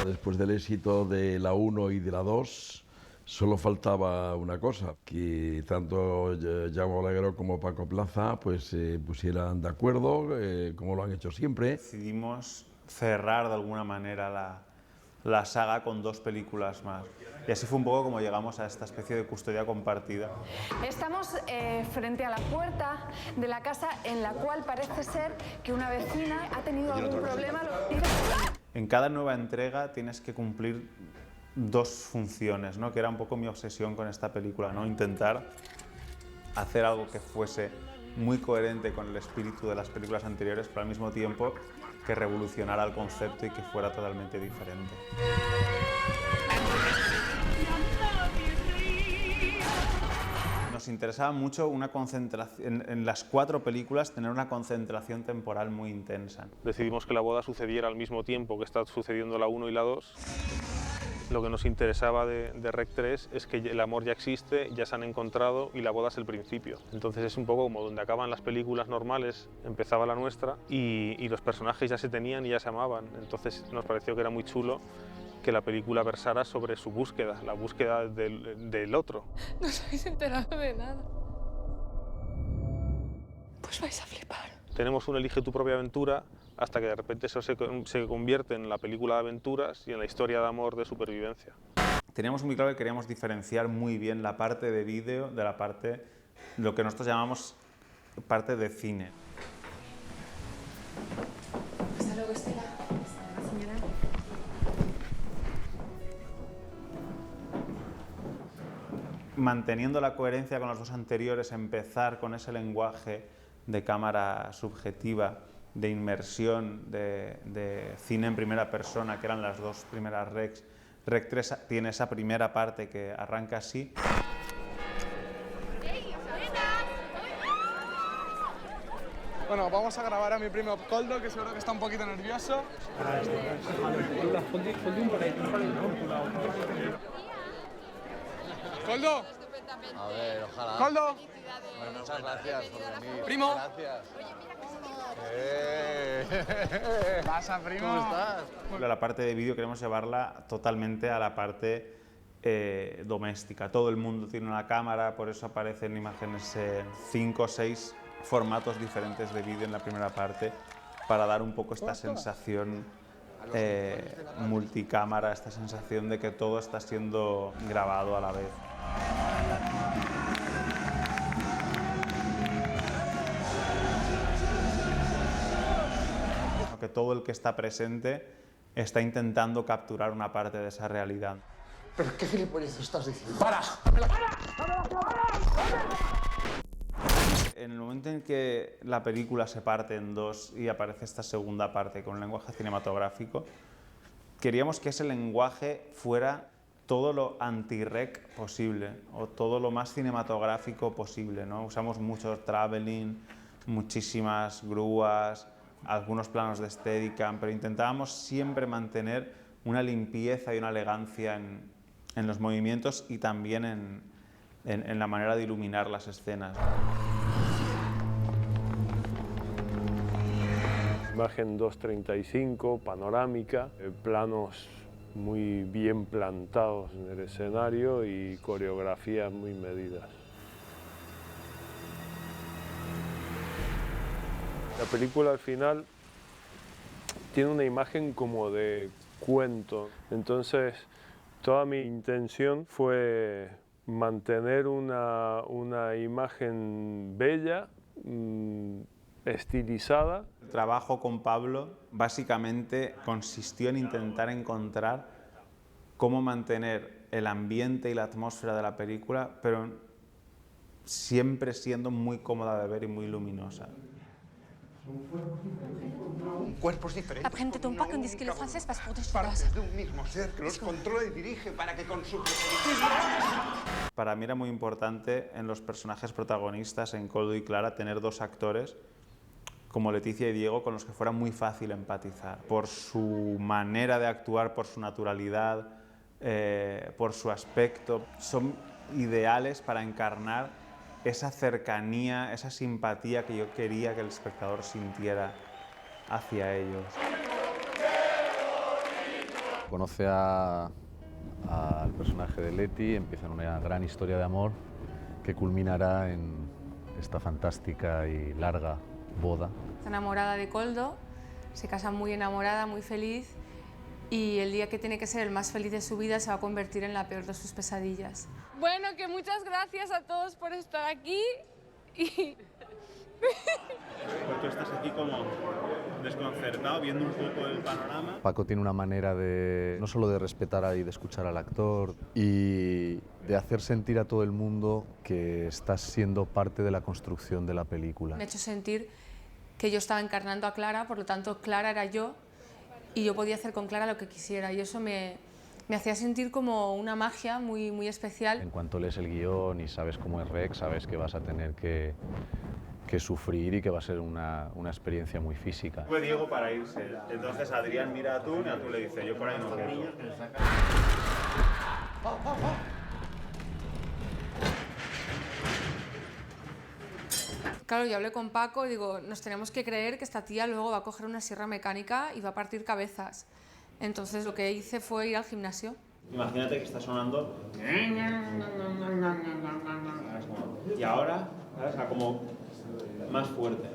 Después del éxito de la 1 y de la 2, solo faltaba una cosa, que tanto Jaume Oleguer como Paco Plaza pues se pusieran de acuerdo, como lo han hecho siempre. Decidimos cerrar de alguna manera la saga con 2 películas más. Y así fue un poco como llegamos a esta especie de custodia compartida. Estamos frente a la puerta de la casa en la cual parece ser que una vecina ha tenido algún problema. En cada nueva entrega tienes que cumplir 2 funciones, ¿no? Que era un poco mi obsesión con esta película, ¿no? Intentar hacer algo que fuese muy coherente con el espíritu de las películas anteriores, pero al mismo tiempo que revolucionara el concepto y que fuera totalmente diferente. Nos interesaba mucho una concentración, en las 4 películas, tener una concentración temporal muy intensa. Decidimos que la boda sucediera al mismo tiempo que está sucediendo la 1 y la 2. Lo que nos interesaba de Rec 3 es que el amor ya existe, ya se han encontrado y la boda es el principio. Entonces es un poco como donde acaban las películas normales, empezaba la nuestra y los personajes ya se tenían y ya se amaban. Entonces nos pareció que era muy chulo que la película versara sobre su búsqueda, la búsqueda del otro. No os habéis enterado de nada. Pues vais a flipar. Tenemos un elige tu propia aventura hasta que de repente eso se convierte en la película de aventuras y en la historia de amor de supervivencia. Teníamos muy claro que queríamos diferenciar muy bien la parte de vídeo de la parte, lo que nosotros llamamos parte de cine. Hasta luego, Estela. Señora. Manteniendo la coherencia con los 2 anteriores, empezar con ese lenguaje de cámara subjetiva, de inmersión, de cine en primera persona, que eran las 2 primeras Recs. Rec 3 tiene esa primera parte que arranca así. Bueno, vamos a grabar a mi primo Koldo, que seguro que está un poquito nervioso. ¡Koldo! A ver, ojalá. ¡Koldo! Bueno, muchas gracias por venir. Primo. Gracias. Pasa, primo. ¿Cómo estás? La parte de vídeo queremos llevarla totalmente a la parte doméstica. Todo el mundo tiene una cámara, por eso aparecen imágenes en 5 o 6 formatos diferentes de vídeo en la primera parte, para dar un poco esta sensación multicámara, esta sensación de que todo está siendo grabado a la vez. Que todo el que está presente está intentando capturar una parte de esa realidad. ¿Pero qué gilipollas estás diciendo? ¡Para! En el momento en que la película se parte en 2 y aparece esta segunda parte con un lenguaje cinematográfico, queríamos que ese lenguaje fuera todo lo anti-rec posible, o todo lo más cinematográfico posible, ¿no? Usamos mucho traveling, muchísimas grúas, algunos planos de Steadicam, pero intentábamos siempre mantener una limpieza y una elegancia en los movimientos y también en la manera de iluminar las escenas. Imagen 2.35, panorámica, planos muy bien plantados en el escenario y coreografías muy medidas. La película al final tiene una imagen como de cuento, entonces toda mi intención fue mantener una imagen bella, estilizada. El trabajo con Pablo básicamente consistió en intentar encontrar cómo mantener el ambiente y la atmósfera de la película, pero siempre siendo muy cómoda de ver y muy luminosa. Cuerpos diferentes. Après, ne t'étonne pas qu'on dise que le français passe pour des Partes de un mismo ser que los controla y dirige para que con su... Para mí era muy importante en los personajes protagonistas, en Koldo y Clara, tener 2 actores como Leticia y Diego, con los que fuera muy fácil empatizar, por su manera de actuar, por su naturalidad, por su aspecto. Son ideales para encarnar esa cercanía, esa simpatía que yo quería que el espectador sintiera hacia ellos. Conoce al personaje de Leti, empiezan una gran historia de amor que culminará en esta fantástica y larga boda. Está enamorada de Koldo, se casa muy enamorada, muy feliz, y el día que tiene que ser el más feliz de su vida se va a convertir en la peor de sus pesadillas. Bueno, que muchas gracias a todos por estar aquí y... Pues tú estás aquí como desconcertado, viendo un poco el panorama. Paco tiene una manera de no solo de respetar y de escuchar al actor y de hacer sentir a todo el mundo que estás siendo parte de la construcción de la película. Me ha hecho sentir que yo estaba encarnando a Clara, por lo tanto Clara era yo y yo podía hacer con Clara lo que quisiera, y eso me hacía sentir como una magia muy, muy especial. En cuanto lees el guión y sabes cómo es Rec, sabes que vas a tener que sufrir y que va a ser una experiencia muy física. Fue Diego para irse, entonces Adrián mira a Atún y Atún le dice, yo por ahí no quiero. Claro, yo hablé con Paco y digo, nos tenemos que creer que esta tía luego va a coger una sierra mecánica y va a partir cabezas. Entonces lo que hice fue ir al gimnasio. Imagínate que está sonando... Y ahora, ¿sabes? O sea, como más fuerte.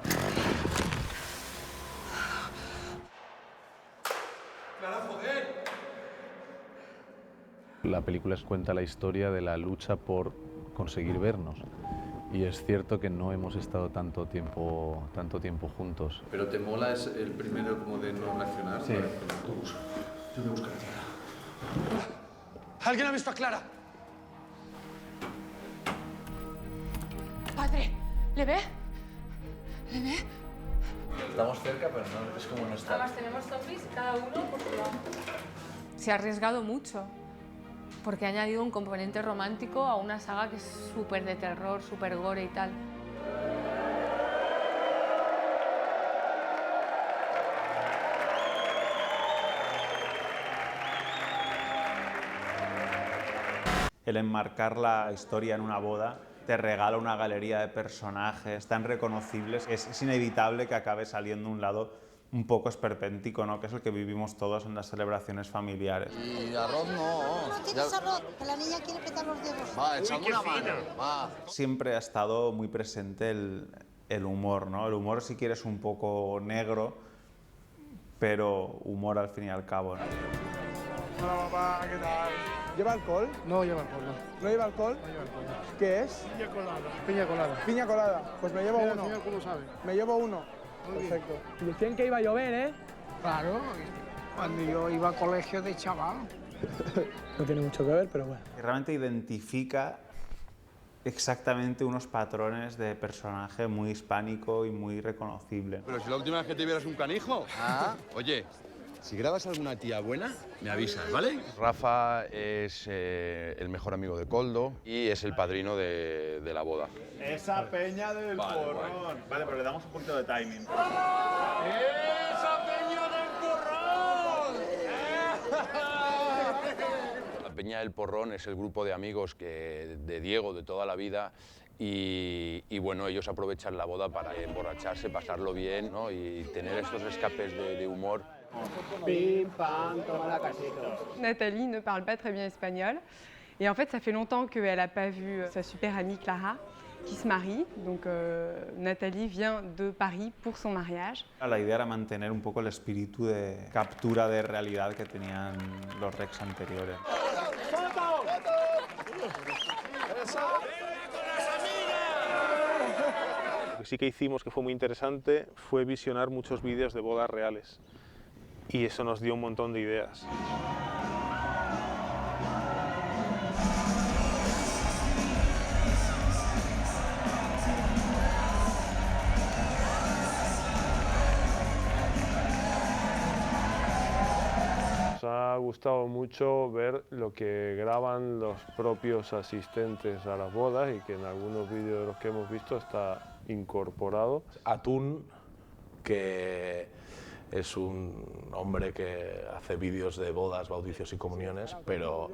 La película cuenta la historia de la lucha por conseguir vernos. Y es cierto que no hemos estado tanto tiempo juntos. ¿Pero te mola es el primero como de no reaccionar? Sí. Yo voy a buscar a Clara. ¿Alguien ha visto a Clara? Padre, ¿le ve? ¿Le ve? Estamos cerca, pero no, es como no está. Además tenemos zombies, cada uno por su lado. Se ha arriesgado mucho, porque ha añadido un componente romántico a una saga que es súper de terror, súper gore y tal. El enmarcar la historia en una boda te regala una galería de personajes tan reconocibles. Es inevitable que acabe saliendo un lado un poco esperpéntico, ¿no? Que es el que vivimos todos en las celebraciones familiares. Y arroz no. No tienes arroz, que la niña quiere petar los dedos. Va, echame una mano. Va. Siempre ha estado muy presente el humor, ¿no? El humor, si quieres, un poco negro, pero humor al fin y al cabo, ¿no? Hola papá, ¿qué tal? ¿Lleva alcohol? No lleva alcohol, no. ¿No lleva alcohol? No lleva alcohol. ¿Qué es? Piña colada. Piña colada. Piña colada. Pues me llevo Mira, uno. señor, ¿cómo sabe? Me llevo uno. Muy bien. Perfecto. Y decían que iba a llover, ¿eh? Claro. Cuando yo iba a colegio de chaval. No tiene mucho que ver, pero bueno. Y realmente identifica exactamente unos patrones de personaje muy hispánico y muy reconocible. Pero si la última vez que te vieras un canijo. Ah. Oye, si grabas alguna tía buena, me avisas, ¿vale? Rafa es el mejor amigo de Koldo y es el padrino de la boda. Esa peña del porrón. Vale, pero le damos un poquito de timing. ¡Esa peña del porrón! La Peña del Porrón es el grupo de amigos de Diego de toda la vida y bueno, ellos aprovechan la boda para emborracharse, pasarlo bien, ¿no? Y tener estos escapes de humor. Pim, pam, toma la casita. Nathalie ne parle pas très bien espagnol. Et en fait, ça fait longtemps qu'elle n'a pas vu sa super amie Clara, qui se marie. Donc Nathalie vient de Paris pour son mariage. La idea era mantener un poco el espíritu de captura de realidad que tenían los Recs anteriores. Lo que sí que hicimos, que fue muy interesante, fue visionar muchos vídeos de bodas reales. Y eso nos dio un montón de ideas. Nos ha gustado mucho ver lo que graban los propios asistentes a las bodas y que en algunos vídeos de los que hemos visto está incorporado. Atún que es un hombre que hace vídeos de bodas, bautizos y comuniones, pero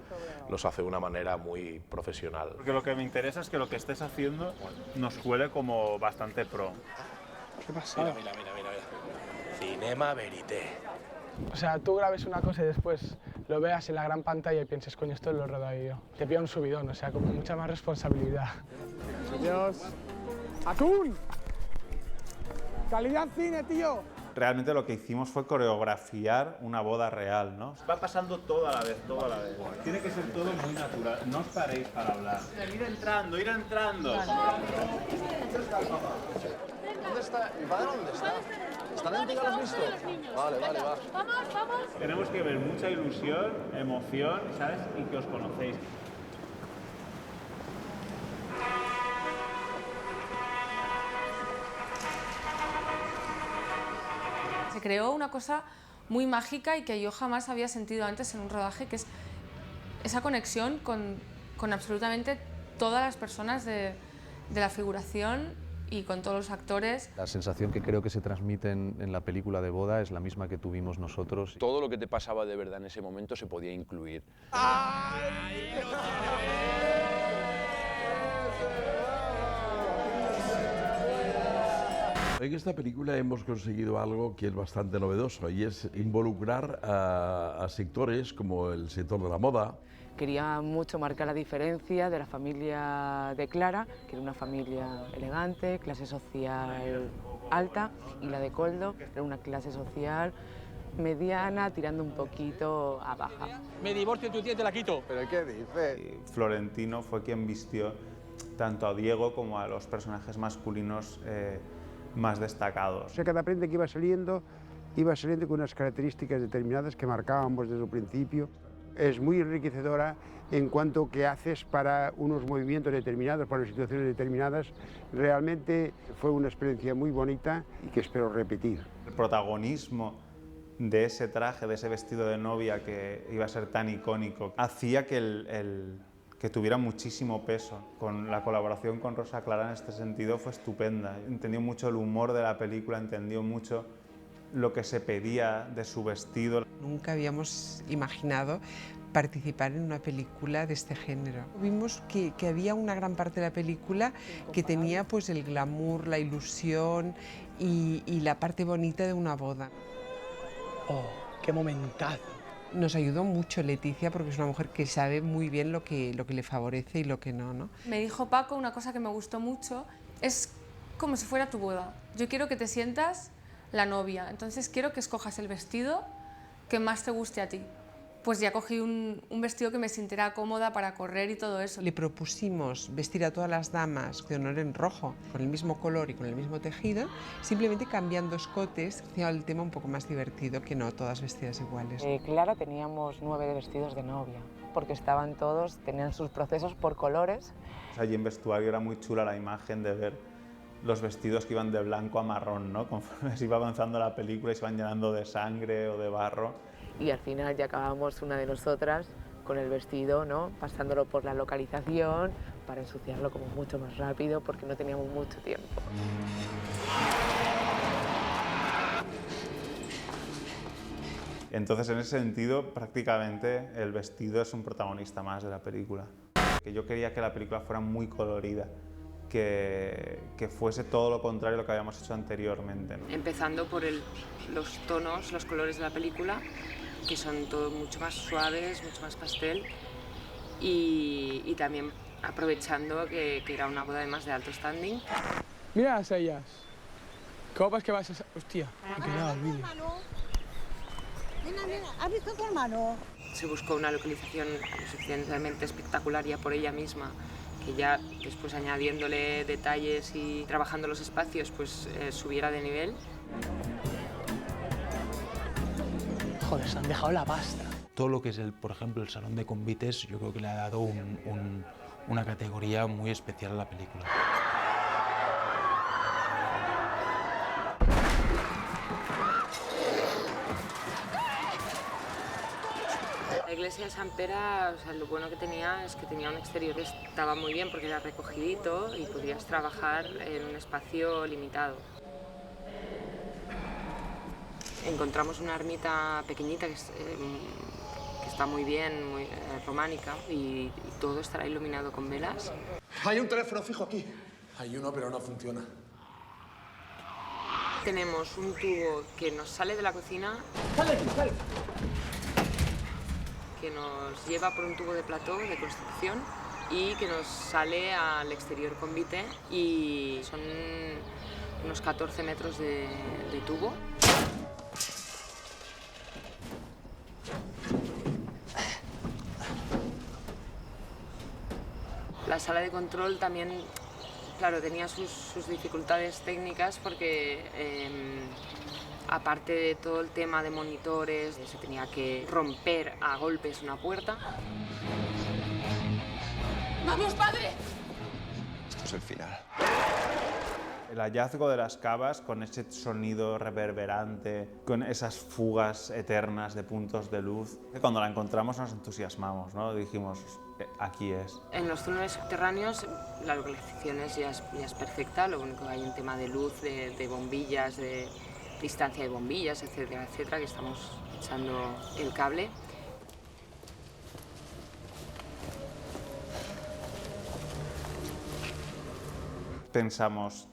los hace de una manera muy profesional. Porque lo que me interesa es que lo que estés haciendo nos huele como bastante pro. ¿Qué pasa? Mira. Cinema verité. O sea, tú grabes una cosa y después lo veas en la gran pantalla y pienses, coño, esto lo he rodado yo. Te pilla un subidón, o sea, como mucha más responsabilidad. Adiós. ¡Atún! ¡Calidad cine, tío! Realmente lo que hicimos fue coreografiar una boda real, ¿no? Va pasando todo a la vez, todo a la vez. Tiene que ser todo muy natural, no os paréis para hablar. Ir entrando. ¿Dónde está? ¿Mi padre dónde está? ¿Está dentro? ¿Ya lo has visto? Vale, va. Vamos. Tenemos que ver mucha ilusión, emoción, ¿sabes? Y que os conocéis. Se creó una cosa muy mágica y que yo jamás había sentido antes en un rodaje, que es esa conexión con absolutamente todas las personas de la figuración y con todos los actores. La sensación que creo que se transmite en la película de boda es la misma que tuvimos nosotros. Todo lo que te pasaba de verdad en ese momento se podía incluir. En esta película hemos conseguido algo que es bastante novedoso y es involucrar a sectores como el sector de la moda. Quería mucho marcar la diferencia de la familia de Clara, que era una familia elegante, clase social alta, y la de Koldo, que era una clase social mediana, tirando un poquito a baja. Me divorcio, tu tía te la quito. ¿Pero qué dice? Florentino fue quien vistió tanto a Diego como a los personajes masculinos más destacados. O sea, cada prenda que iba saliendo con unas características determinadas que marcábamos desde el principio. Es muy enriquecedora en cuanto que haces para unos movimientos determinados, para unas situaciones determinadas. Realmente fue una experiencia muy bonita y que espero repetir. El protagonismo de ese traje, de ese vestido de novia que iba a ser tan icónico, hacía que tuviera muchísimo peso. Con la colaboración con Rosa Clara en este sentido fue estupenda. Entendió mucho el humor de la película, entendió mucho lo que se pedía de su vestido. Nunca habíamos imaginado participar en una película de este género. Vimos que había una gran parte de la película que tenía pues el glamour, la ilusión y la parte bonita de una boda. ¡Oh, qué momentazo! Nos ayudó mucho Leticia porque es una mujer que sabe muy bien lo que le favorece y lo que no, ¿no? Me dijo Paco una cosa que me gustó mucho, es como si fuera tu boda. Yo quiero que te sientas la novia, entonces quiero que escojas el vestido que más te guste a ti. Pues ya cogí un vestido que me sintiera cómoda para correr y todo eso. Le propusimos vestir a todas las damas de honor en rojo, con el mismo color y con el mismo tejido, simplemente cambiando escotes, haciendo el tema un poco más divertido, que no todas vestidas iguales. Clara teníamos 9 vestidos de novia, porque estaban todos, tenían sus procesos por colores. Allí en vestuario era muy chula la imagen de ver los vestidos que iban de blanco a marrón, ¿no? Conforme se iba avanzando la película y se iban llenando de sangre o de barro. Y al final ya acabamos una de nosotras con el vestido, ¿no? Pasándolo por la localización para ensuciarlo como mucho más rápido porque no teníamos mucho tiempo. Entonces, en ese sentido, prácticamente el vestido es un protagonista más de la película. Que yo quería que la película fuera muy colorida, que fuese todo lo contrario a lo que habíamos hecho anteriormente, ¿no? Empezando por los tonos, los colores de la película, que son todos mucho más suaves, mucho más pastel, y también aprovechando que era una boda además de alto standing. Míralas a ellas. ¿Cómo es que vas a...? Hostia, me he quedado el vídeo. Nena, ¿has visto a tu hermano? Se buscó una localización suficientemente espectacular ya por ella misma, que ya después añadiéndole detalles y trabajando los espacios, pues subiera de nivel. Joder, se han dejado la pasta. Todo lo que es, por ejemplo, el salón de convites, yo creo que le ha dado una categoría muy especial a la película. La iglesia de San Pera, o sea, lo bueno que tenía es que tenía un exterior que estaba muy bien porque era recogidito y podías trabajar en un espacio limitado. Encontramos una ermita pequeñita que está muy bien, muy románica, y todo estará iluminado con velas. Hay un teléfono fijo aquí. Hay uno, pero no funciona. Tenemos un tubo que nos sale de la cocina, que nos lleva por un tubo de plató de construcción y que nos sale al exterior convite, y son unos 14 metros de tubo. La sala de control también, claro, tenía sus dificultades técnicas porque aparte de todo el tema de monitores, se tenía que romper a golpes una puerta. ¡Vamos, padre! Esto es el final. El hallazgo de las cavas con ese sonido reverberante, con esas fugas eternas de puntos de luz, que cuando la encontramos nos entusiasmamos, ¿no? Dijimos, aquí es. En los túneles subterráneos la localización ya es perfecta, lo único que hay un tema de luz, de bombillas, de distancia de bombillas, etcétera, etcétera, que estamos echando el cable. Pensamos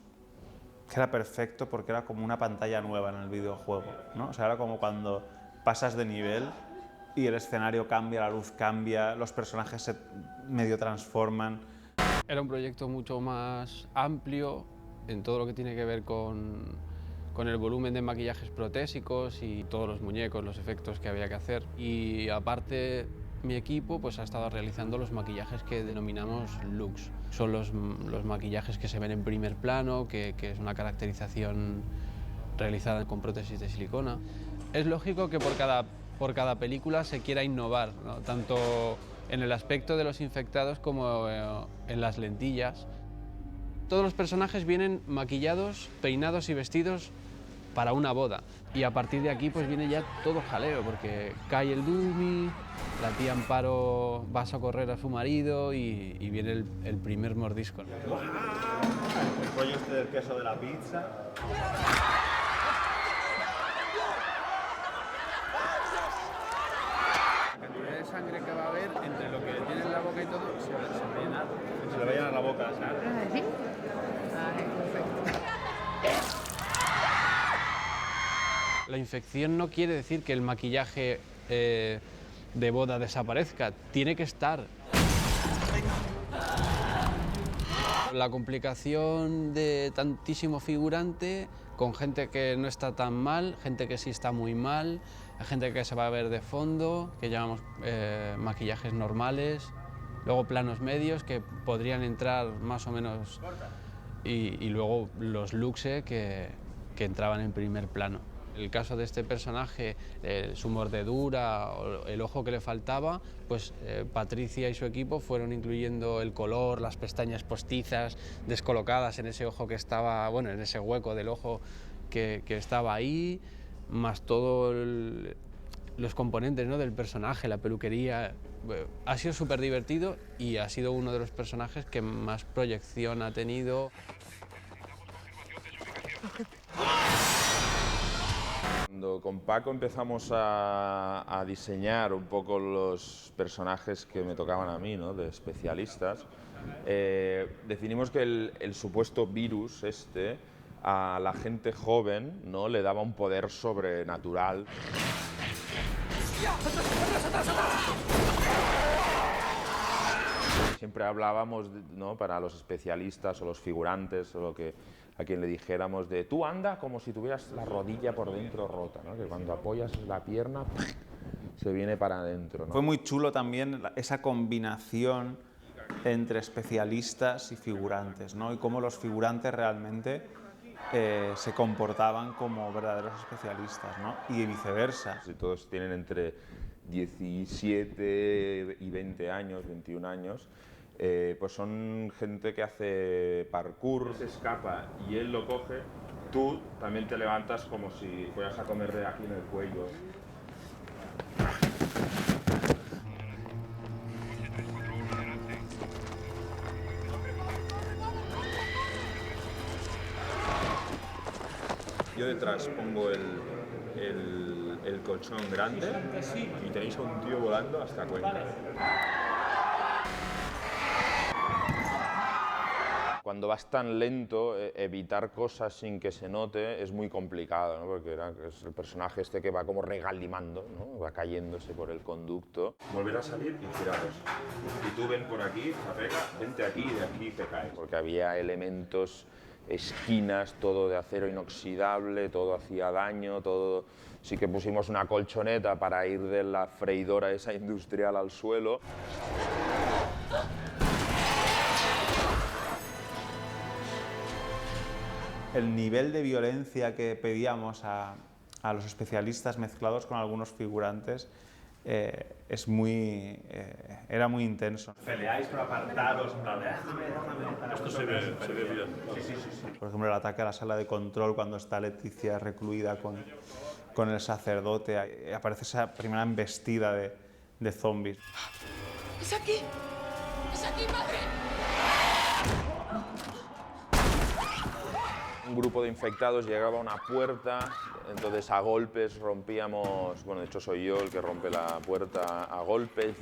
que era perfecto porque era como una pantalla nueva en el videojuego, ¿no? O sea, era como cuando pasas de nivel y el escenario cambia, la luz cambia, los personajes se medio transforman. Era un proyecto mucho más amplio en todo lo que tiene que ver con el volumen de maquillajes protésicos y todos los muñecos, los efectos que había que hacer. Y aparte, mi equipo pues ha estado realizando los maquillajes que denominamos looks. Son los maquillajes que se ven en primer plano, que es una caracterización realizada con prótesis de silicona. Es lógico que por cada película se quiera innovar, ¿no? Tanto en el aspecto de los infectados como en las lentillas. Todos los personajes vienen maquillados, peinados y vestidos para una boda. Y a partir de aquí pues viene ya todo jaleo, porque cae el dummy, la tía Amparo va a socorrer a su marido y viene el primer mordisco. El rollo este del queso de la pizza. La cantidad de sangre que va a haber entre lo que tiene en la boca y todo se va a llenar. Se le va a llenar la boca, ¿sabes? ¿Sí? La infección no quiere decir que el maquillaje de boda desaparezca, tiene que estar. La complicación de tantísimo figurante, con gente que no está tan mal, gente que sí está muy mal, gente que se va a ver de fondo, que llamamos maquillajes normales, luego planos medios que podrían entrar más o menos, y luego los luxe que entraban en primer plano. El caso de este personaje, su mordedura o el ojo que le faltaba, pues Patricia y su equipo fueron incluyendo el color, las pestañas postizas, descolocadas en ese ojo que estaba, bueno, en ese hueco del ojo que estaba ahí, más todos los componentes, ¿no?, del personaje, la peluquería. Ha sido súper divertido y ha sido uno de los personajes que más proyección ha tenido. Cuando con Paco empezamos a diseñar un poco los personajes que me tocaban a mí, ¿no?, de especialistas, definimos que el supuesto virus a la gente joven, ¿no?, le daba un poder sobrenatural. Siempre hablábamos, ¿no?, para los especialistas o los figurantes o a quien le dijéramos de tú anda como si tuvieras la rodilla por dentro rota, ¿no?, que cuando apoyas la pierna se viene para adentro, ¿no? Fue muy chulo también esa combinación entre especialistas y figurantes, ¿no?, y cómo los figurantes realmente se comportaban como verdaderos especialistas, ¿no?, y viceversa. Si todos tienen entre 17 y 20 años, 21 años, pues son gente que hace parkour, se escapa y él lo coge, tú también te levantas como si fueras a comerle aquí en el cuello. Yo detrás pongo el colchón grande y tenéis a un tío volando hasta Cuenca. Cuando vas tan lento, evitar cosas sin que se note es muy complicado, ¿no? Porque es el personaje este que va como regalimando, ¿no? Va cayéndose por el conducto. Volver a salir y giraros. Y tú ven por aquí, Zapega, vente aquí y de aquí te caes. Porque había elementos, esquinas, todo de acero inoxidable, todo hacía daño, todo... Sí que pusimos una colchoneta para ir de la freidora esa industrial al suelo. El nivel de violencia que pedíamos a los especialistas mezclados con algunos figurantes era muy intenso. Peleáis por apartaros, en plan, déjame. Esto se ve bien. Sí. Por ejemplo, el ataque a la sala de control cuando está Leticia recluida con el sacerdote. Aparece esa primera embestida de zombies. ¡Es aquí! ¡Es aquí, madre! Un grupo de infectados llegaba a una puerta, entonces a golpes rompíamos, bueno, de hecho soy yo el que rompe la puerta a golpes.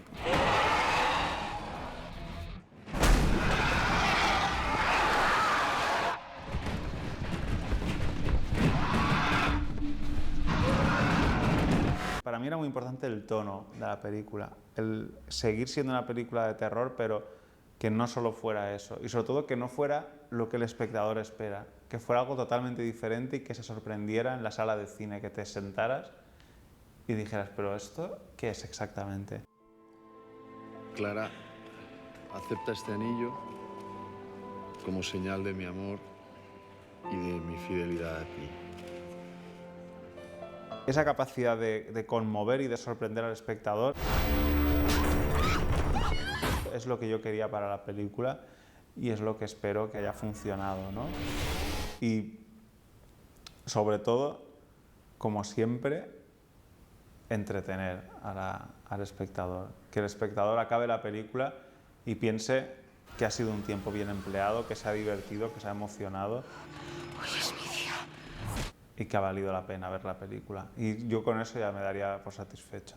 Para mí era muy importante el tono de la película, el seguir siendo una película de terror, pero que no solo fuera eso, y sobre todo que no fuera lo que el espectador espera, que fuera algo totalmente diferente y que se sorprendiera en la sala de cine, que te sentaras y dijeras, pero ¿esto qué es exactamente? Clara acepta este anillo como señal de mi amor y de mi fidelidad a ti. Esa capacidad de conmover y de sorprender al espectador es lo que yo quería para la película y es lo que espero que haya funcionado, ¿no? Y sobre todo, como siempre, entretener al espectador. Que el espectador acabe la película y piense que ha sido un tiempo bien empleado, que se ha divertido, que se ha emocionado. Hoy es mi día. Y que ha valido la pena ver la película. Y yo con eso ya me daría por satisfecho.